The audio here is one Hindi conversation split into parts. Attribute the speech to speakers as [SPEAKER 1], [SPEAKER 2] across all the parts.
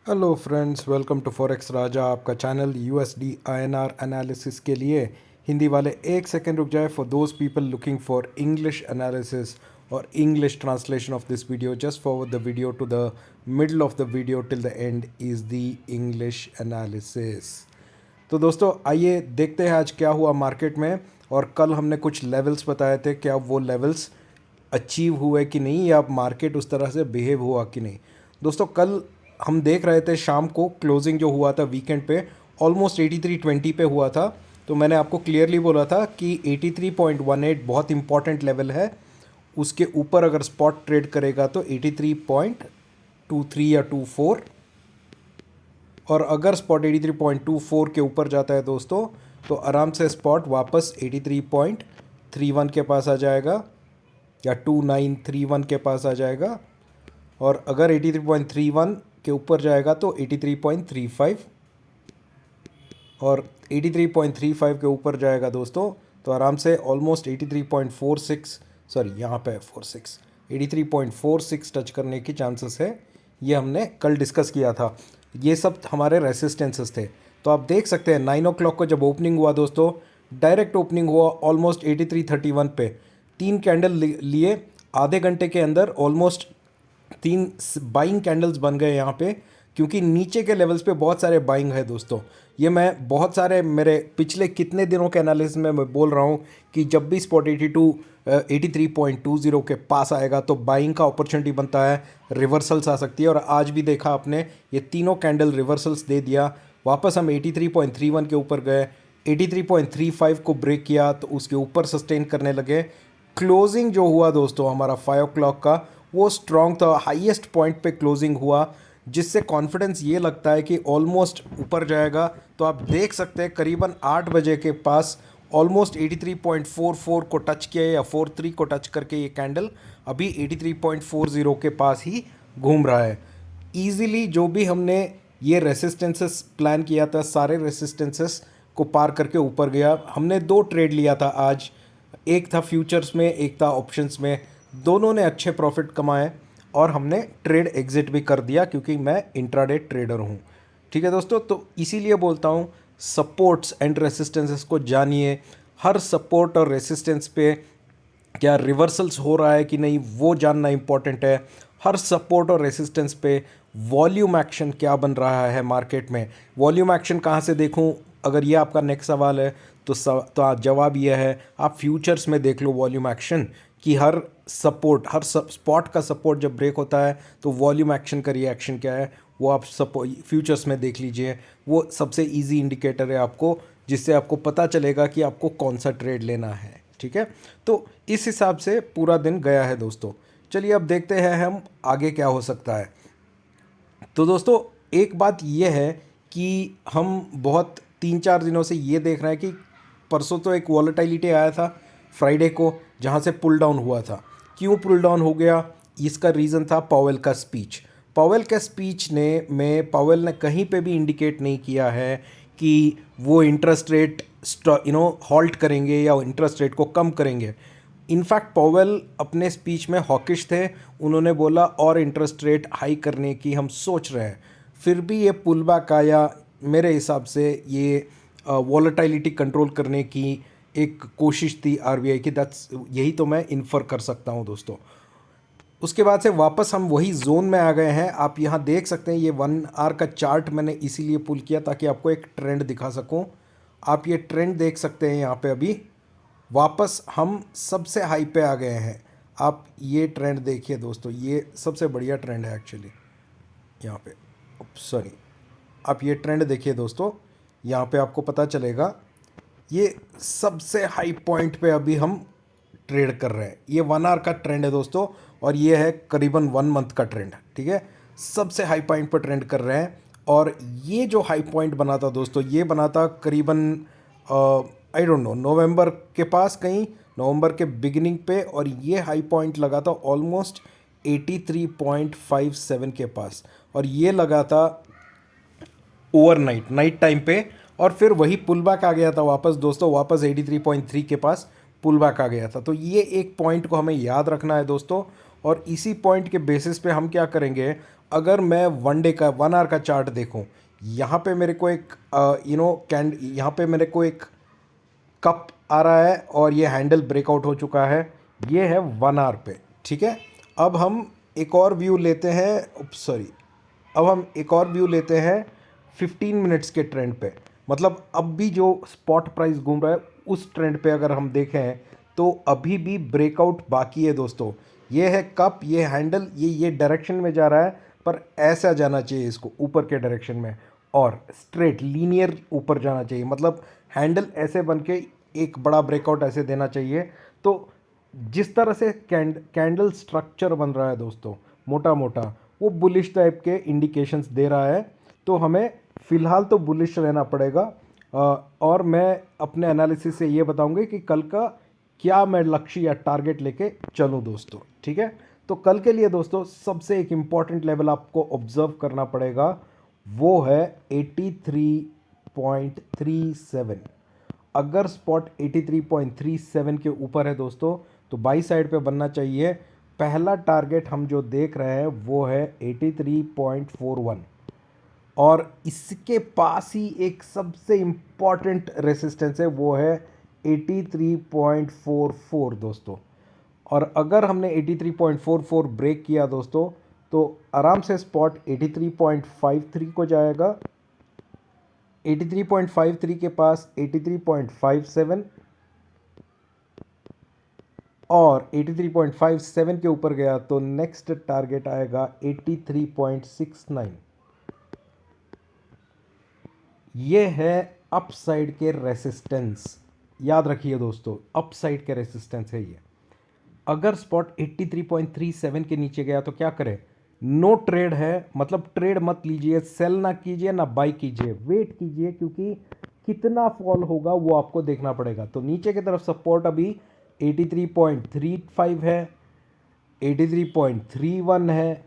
[SPEAKER 1] Hello friends, welcome to forex Raja, आपका चैनल यूएसडी आईएनआर एनालिसिस के लिए। हिंदी वाले एक सेकंड रुक जाए for those people looking for English analysis और English translation of this video. Just forward the video to the middle of the video till the end is the English analysis. तो दोस्तों आइए देखते हैं आज क्या हुआ मार्केट में। और कल हमने कुछ लेवल्स बताए थे, क्या वो लेवल्स अचीव हुए कि नहीं, या मार्केट उस तरह से बिहेव हुआ कि नहीं। दोस्तों कल हम देख रहे थे शाम को क्लोजिंग जो हुआ था वीकेंड पे ऑलमोस्ट 8320 पे हुआ था। तो मैंने आपको क्लियरली बोला था कि 83.18 बहुत इंपॉर्टेंट लेवल है। उसके ऊपर अगर स्पॉट ट्रेड करेगा तो 83.23 या 24, और अगर स्पॉट 83.24 के ऊपर जाता है दोस्तों तो आराम से स्पॉट वापस 83.31 के पास आ जाएगा या 2931 के पास आ जाएगा। और अगर 83.31 के ऊपर जाएगा तो 83.35, और 83.35 के ऊपर जाएगा दोस्तों तो आराम से ऑलमोस्ट 83.46, सॉरी यहाँ पे 46, 83.46 टच करने की चांसेस है। ये हमने कल डिस्कस किया था। ये सब हमारे रेसिस्टेंसेस थे। तो आप देख सकते हैं 9 o'clock को जब ओपनिंग हुआ दोस्तों, डायरेक्ट ओपनिंग हुआ ऑलमोस्ट 8331 पे। 3 कैंडल लिए आधे घंटे के अंदर ऑलमोस्ट 3 बाइंग कैंडल्स बन गए यहाँ पे, क्योंकि नीचे के लेवल्स पे बहुत सारे बाइंग है दोस्तों। ये मैं बहुत सारे मेरे पिछले कितने दिनों के एनालिसिस में मैं बोल रहा हूँ कि जब भी स्पॉट 83.20 के पास आएगा तो बाइंग का अपॉर्चुनिटी बनता है, रिवर्सल्स आ सकती है। और आज भी देखा आपने, ये तीनों कैंडल रिवर्सल्स दे दिया। वापस हम 83.31 के ऊपर गए, 83.35 को ब्रेक किया तो उसके ऊपर सस्टेन करने लगे। क्लोजिंग जो हुआ दोस्तों हमारा 5 o'clock का, वो स्ट्रॉन्ग था, हाईएस्ट पॉइंट पे क्लोजिंग हुआ, जिससे कॉन्फिडेंस ये लगता है कि ऑलमोस्ट ऊपर जाएगा। तो आप देख सकते हैं करीबन 8 बजे के पास ऑलमोस्ट 83.44 को टच किया या 43 को टच करके ये कैंडल अभी 83.40 के पास ही घूम रहा है। ईजिली जो भी हमने ये रेसिस्टेंसेस प्लान किया था, सारे रेसिस्टेंसेस को पार करके ऊपर गया। हमने 2 ट्रेड लिया था आज, एक था फ्यूचर्स में, एक था ऑप्शंस में। दोनों ने अच्छे प्रॉफिट कमाए और हमने ट्रेड एग्जिट भी कर दिया, क्योंकि मैं इंट्राडे ट्रेडर हूँ। ठीक है दोस्तों, तो इसीलिए बोलता हूँ सपोर्ट्स एंड रेसिस्टेंसेस को जानिए। हर सपोर्ट और रेसिस्टेंस पे क्या रिवर्सल्स हो रहा है कि नहीं वो जानना इंपॉर्टेंट है। हर सपोर्ट और रेसिस्टेंस पे वॉल्यूम एक्शन क्या बन रहा है मार्केट में, वॉल्यूम एक्शन कहाँ से देखूं, अगर ये आपका नेक्स्ट सवाल है तो जवाब ये है, आप फ्यूचर्स में देख लो वॉल्यूम एक्शन कि हर सपोर्ट, हर स्पॉट का सपोर्ट जब ब्रेक होता है तो वॉल्यूम एक्शन का रिएक्शन क्या है, वो आप फ्यूचर्स में देख लीजिए। वो सबसे इजी इंडिकेटर है आपको, जिससे आपको पता चलेगा कि आपको कौन सा ट्रेड लेना है। ठीक है, तो इस हिसाब से पूरा दिन गया है दोस्तों। चलिए अब देखते हैं हम आगे क्या हो सकता है। तो दोस्तों एक बात ये है कि हम बहुत 3-4 दिनों से ये देख रहे हैं कि परसों तो एक वॉलेटिलिटी आया था फ्राइडे को, जहाँ से पुल डाउन हुआ था। क्यों पुल डाउन हो गया, इसका रीज़न था पावेल का स्पीच। पावेल के स्पीच पावेल ने कहीं पे भी इंडिकेट नहीं किया है कि वो इंटरेस्ट रेट हॉल्ट करेंगे या इंटरेस्ट रेट को कम करेंगे। इनफैक्ट पावेल अपने स्पीच में हॉकिश थे, उन्होंने बोला और इंटरेस्ट रेट हाई करने की हम सोच रहे हैं। फिर भी ये पुल बैक आया, मेरे हिसाब से ये वॉलेटिलिटी कंट्रोल करने की एक कोशिश थी आरबीआई की। दैट्स, यही तो मैं इन्फर कर सकता हूँ दोस्तों। उसके बाद से वापस हम वही जोन में आ गए हैं। आप यहाँ देख सकते हैं ये 1 आवर का चार्ट मैंने इसीलिए पुल किया ताकि आपको एक ट्रेंड दिखा सकूँ। आप ये ट्रेंड देख सकते हैं यहाँ पे, अभी वापस हम सबसे हाई पे आ गए हैं। आप ये ट्रेंड देखिए दोस्तों, ये सबसे बढ़िया ट्रेंड है एक्चुअली। यहाँ पे सॉरी, आप ये ट्रेंड देखिए दोस्तों, यहाँ पे आपको पता चलेगा ये सबसे हाई पॉइंट पे अभी हम ट्रेड कर रहे हैं। ये 1 आवर का ट्रेंड है दोस्तों, और ये है करीबन 1 मंथ का ट्रेंड। ठीक है, सबसे हाई पॉइंट पर ट्रेंड कर रहे हैं। और ये जो हाई पॉइंट बना था दोस्तों, ये बना था करीबन आई डोंट नो नवंबर के पास, कहीं नवंबर के बिगिनिंग पे, और ये हाई पॉइंट लगा था ऑलमोस्ट 83.57 के पास, और ये लगा था ओवरनाइट, नाइट टाइम पे। और फिर वही पुल बैक आ गया था वापस दोस्तों, वापस 83.3 के पास पुल बैक आ गया था। तो ये एक पॉइंट को हमें याद रखना है दोस्तों, और इसी पॉइंट के बेसिस पे हम क्या करेंगे, अगर मैं वन डे का 1 आवर का चार्ट देखूं, यहाँ पे मेरे को एक यहाँ पे मेरे को एक कप आ रहा है और ये हैंडल ब्रेकआउट हो चुका है। ये है 1 आवर पे, ठीक है। अब हम एक और व्यू लेते हैं, सॉरी, अब हम एक और व्यू लेते हैं 15 मिनट्स के ट्रेंड पे। मतलब अब भी जो स्पॉट प्राइस घूम रहा है उस ट्रेंड पे अगर हम देखें तो अभी भी ब्रेकआउट बाकी है दोस्तों। ये है कप, ये हैंडल, ये डायरेक्शन में जा रहा है, पर ऐसा जाना चाहिए इसको ऊपर के डायरेक्शन में और स्ट्रेट लीनियर ऊपर जाना चाहिए। मतलब हैंडल ऐसे बन के एक बड़ा ब्रेकआउट ऐसे देना चाहिए। तो जिस तरह से कैंडल स्ट्रक्चर बन रहा है दोस्तों, मोटा मोटा, वो बुलिश टाइप के इंडिकेशंस दे रहा है। तो हमें फ़िलहाल तो बुलिश रहना पड़ेगा। और मैं अपने एनालिसिस से ये बताऊंगा कि कल का क्या मैं लक्ष्य या टारगेट लेके चलूँ दोस्तों, ठीक है। तो कल के लिए दोस्तों सबसे एक इम्पॉर्टेंट लेवल आपको ऑब्जर्व करना पड़ेगा, वो है 83.37। अगर स्पॉट 83.37 के ऊपर है दोस्तों तो बाई साइड पे बनना चाहिए। पहला टारगेट हम जो देख रहे हैं वो है 83.41 और इसके पास ही एक सबसे इम्पॉर्टेंट रेसिस्टेंस है, वो है 83.44 दोस्तों। और अगर हमने 83.44 ब्रेक किया दोस्तों तो आराम से स्पॉट 83.53 को जाएगा। 83.53 के पास 83.57 और 83.57 के ऊपर गया तो नेक्स्ट टारगेट आएगा 83.69। ये है अपसाइड के रेसिस्टेंस, याद रखिए दोस्तों, अपसाइड के रेसिस्टेंस है ये। अगर स्पॉट 83.37 के नीचे गया तो क्या करें? नो ट्रेड है, मतलब ट्रेड मत लीजिए, सेल ना कीजिए ना बाई कीजिए, वेट कीजिए, क्योंकि कितना फॉल होगा वो आपको देखना पड़ेगा। तो नीचे की तरफ सपोर्ट अभी 83.35 है, 83.31 है,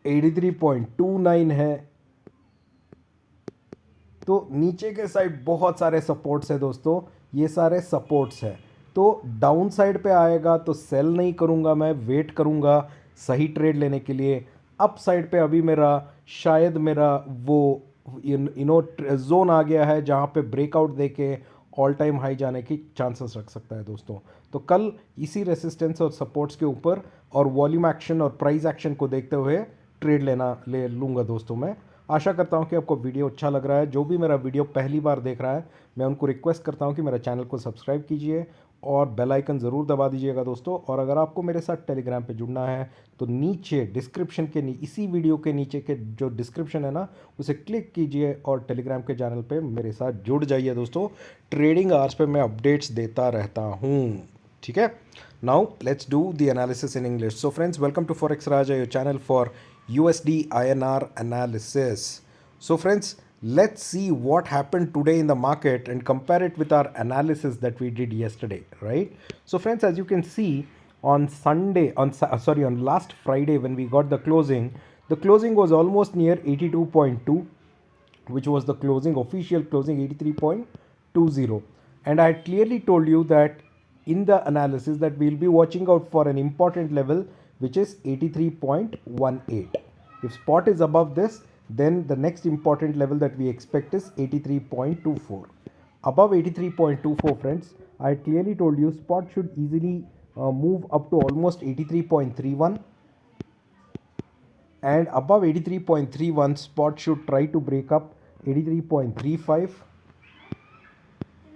[SPEAKER 1] 83.29 है। तो नीचे के साइड बहुत सारे सपोर्ट्स है दोस्तों, ये सारे सपोर्ट्स है। तो डाउन साइड पे आएगा तो सेल नहीं करूँगा, मैं वेट करूँगा सही ट्रेड लेने के लिए। अप साइड पे अभी मेरा शायद मेरा वो जोन आ गया है जहाँ पे ब्रेकआउट देके ऑल टाइम हाई जाने की चांसेस रख सकता है दोस्तों। तो कल इसी रेसिस्टेंस और सपोर्ट्स के ऊपर और वॉल्यूम एक्शन और प्राइस एक्शन को देखते हुए ट्रेड ले लूँगा दोस्तों मैं। आशा करता हूँ कि आपको वीडियो अच्छा लग रहा है। जो भी मेरा वीडियो पहली बार देख रहा है मैं उनको रिक्वेस्ट करता हूँ कि मेरा चैनल को सब्सक्राइब कीजिए और बेल आइकन ज़रूर दबा दीजिएगा दोस्तों। और अगर आपको मेरे साथ टेलीग्राम पे जुड़ना है तो नीचे डिस्क्रिप्शन के इसी वीडियो के नीचे के जो डिस्क्रिप्शन है ना, उसे क्लिक कीजिए और टेलीग्राम के चैनल पे मेरे साथ जुड़ जाइए दोस्तों। ट्रेडिंग आवर्स पे मैं अपडेट्स देता रहता हूँ, ठीक है। Now let's do the analysis in English. So friends, welcome to forex Raja, your channel for USD INR analysis. So friends, let's see what happened today in the market and compare it with our analysis that we did yesterday, right? So friends, as you can see, on Sunday, on last Friday when we got the closing was almost near 82.2, which was the official closing 83.20. And I had clearly told you that in the analysis that we'll be watching out for an important level, which is 83.18. If spot is above this, then the next important level that we expect is 83.24. Above 83.24, friends, I had clearly told you spot should easily move up to almost 83.31, and above 83.31 spot should try to break up 83.35,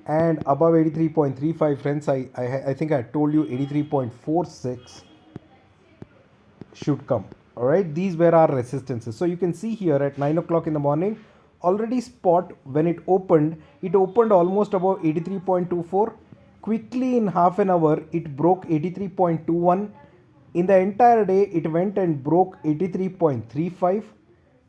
[SPEAKER 1] and above 83.35, friends, I think I told you 83.46 should come. All right, these were our resistances. So you can see here at 9 o'clock in the morning, already spot when it opened almost above 83.24. Quickly in half an hour it broke 83.21. In the entire day it went and broke 83.35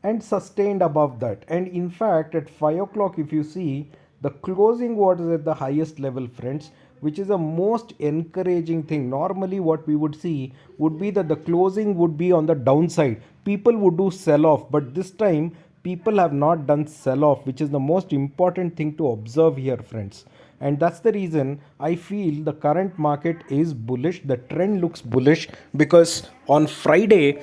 [SPEAKER 1] and sustained above that. And in fact at 5 o'clock, if you see, the closing was at the highest level, friends, which is a most encouraging thing. Normally what we would see would be that the closing would be on the downside, people would do sell off, but this time people have not done sell off, which is the most important thing to observe here, friends. and that's the reason I feel the current market is bullish. The trend looks bullish because on Friday,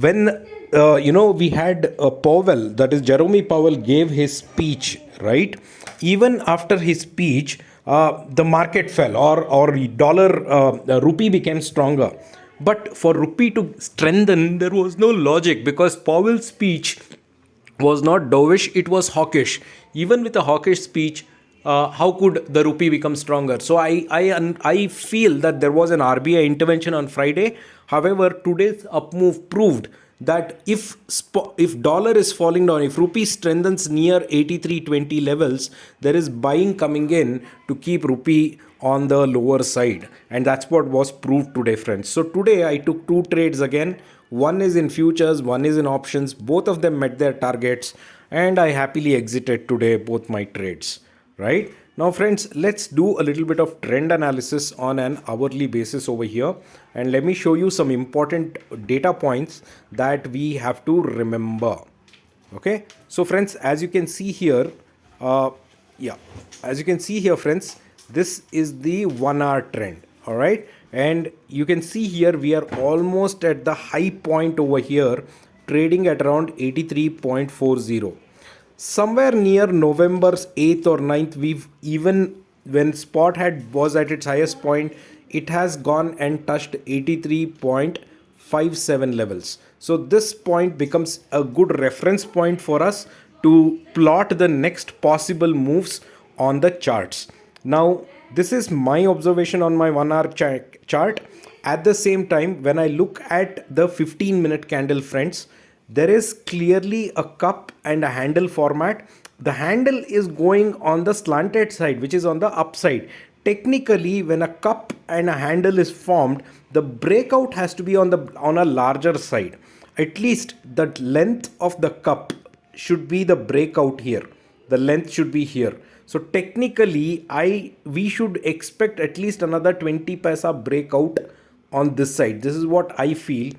[SPEAKER 1] when we had Powell, that is Jerome Powell, gave his speech, right? Even after his speech, the market fell, or dollar rupee became stronger. But for rupee to strengthen, there was no logic because Powell's speech was not dovish, it was hawkish. Even with a hawkish speech, how could the rupee become stronger? So I feel that there was an RBI intervention on Friday. However, today's up move proved that if dollar is falling down, if rupee strengthens near 83.20 levels, there is buying coming in to keep rupee on the lower side, and that's what was proved today, friends. So today I took two trades again. One is in futures, one is in options. Both of them met their targets, and I happily exited today both my trades. Right now, friends, let's do a little bit of trend analysis on an hourly basis over here, and let me show you some important data points that we have to remember. Okay, so friends, as you can see here, as you can see here, friends, this is the 1 hour trend. All right, and you can see here we are almost at the high point over here, trading at around 83.40. Somewhere near November's 8th or 9th, we've, even when spot had was at its highest point, it has gone and touched 83.57 levels. So this point becomes a good reference point for us to plot the next possible moves on the charts. Now, this is my observation on my 1 hour chart. At the same time, when I look at the 15-minute candle, friends, there is clearly a cup and a handle format. The handle is going on the slanted side, which is on the upside. Technically, when a cup and a handle is formed, the breakout has to be on a larger side. At least the length of the cup should be the breakout here. The length should be here. So technically, we should expect at least another 20 paisa breakout on this side. This is what I feel.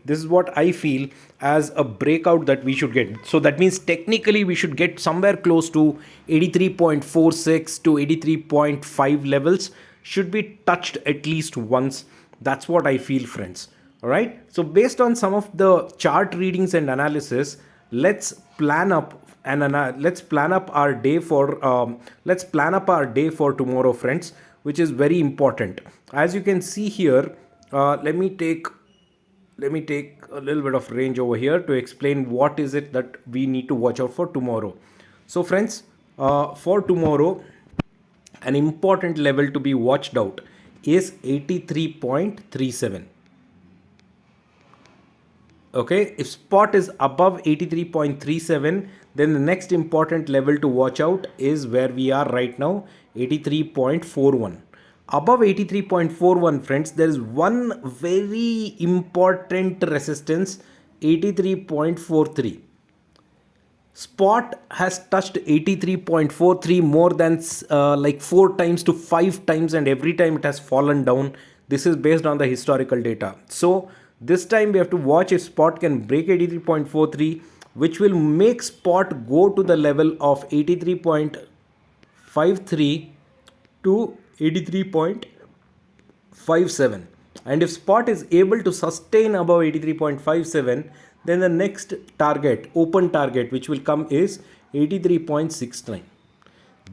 [SPEAKER 1] This is what I feel as a breakout that we should get. So that means technically we should get somewhere close to 83.46 to 83.5 levels should be touched at least once. That's what I feel, friends. All right. So based on some of the chart readings and analysis, let's plan up let's plan up our day for tomorrow, friends, which is very important. As you can see here, let me take a little bit of range over here to explain what is it that we need to watch out for tomorrow. So friends, for tomorrow, an important level to be watched out is 83.37. Okay, if spot is above 83.37, then the next important level to watch out is where we are right now, 83.41. Above 83.41, friends, there is one very important resistance, 83.43. Spot has touched 83.43 more than like 4 times to 5 times, and every time it has fallen down. This is based on the historical data. So this time we have to watch if spot can break 83.43, which will make spot go to the level of 83.53 to 83.57. And if spot is able to sustain above 83.57, then the next target, open target, which will come is 83.69.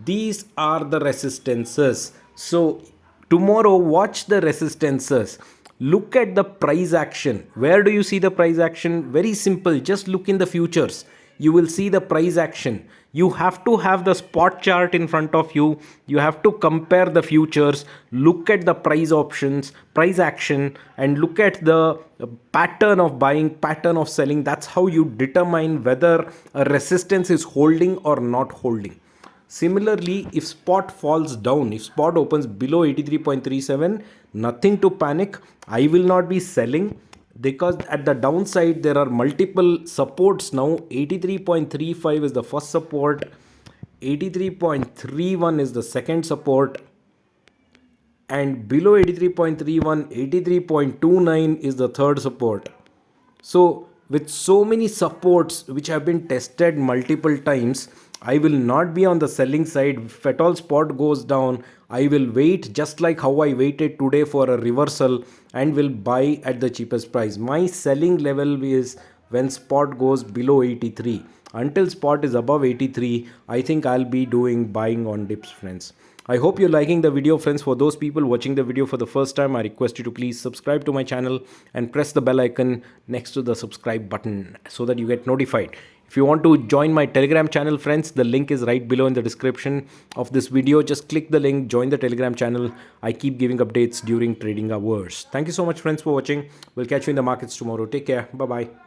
[SPEAKER 1] These are the resistances. So tomorrow, watch the resistances. Look at the price action. Where do you see the price action? Very simple. Just look in the futures. You will see the price action. You have to have the spot chart in front of you. You have to compare the futures. Look at the price options, price action, and look at the pattern of buying, pattern of selling. That's how you determine whether a resistance is holding or not holding. Similarly, if spot falls down, if spot opens below 83.37, nothing to panic. I will not be selling because at the downside there are multiple supports now. 83.35 is the first support, 83.31 is the second support, and below 83.31, 83.29 is the third support. So with so many supports which have been tested multiple times, I will not be on the selling side. If at all spot goes down, I will wait just like how I waited today for a reversal and will buy at the cheapest price. My selling level is when spot goes below 83. Until spot is above 83, I think I'll be doing buying on dips, friends. I hope you're liking the video, friends. For those people watching the video for the first time, I request you to please subscribe to my channel and press the bell icon next to the subscribe button so that you get notified. If you want to join my Telegram channel, friends, the link is right below in the description of this video. Just click the link, join the Telegram channel. I keep giving updates during trading hours. Thank you so much, friends, for watching. We'll catch you in the markets tomorrow. Take care. Bye bye.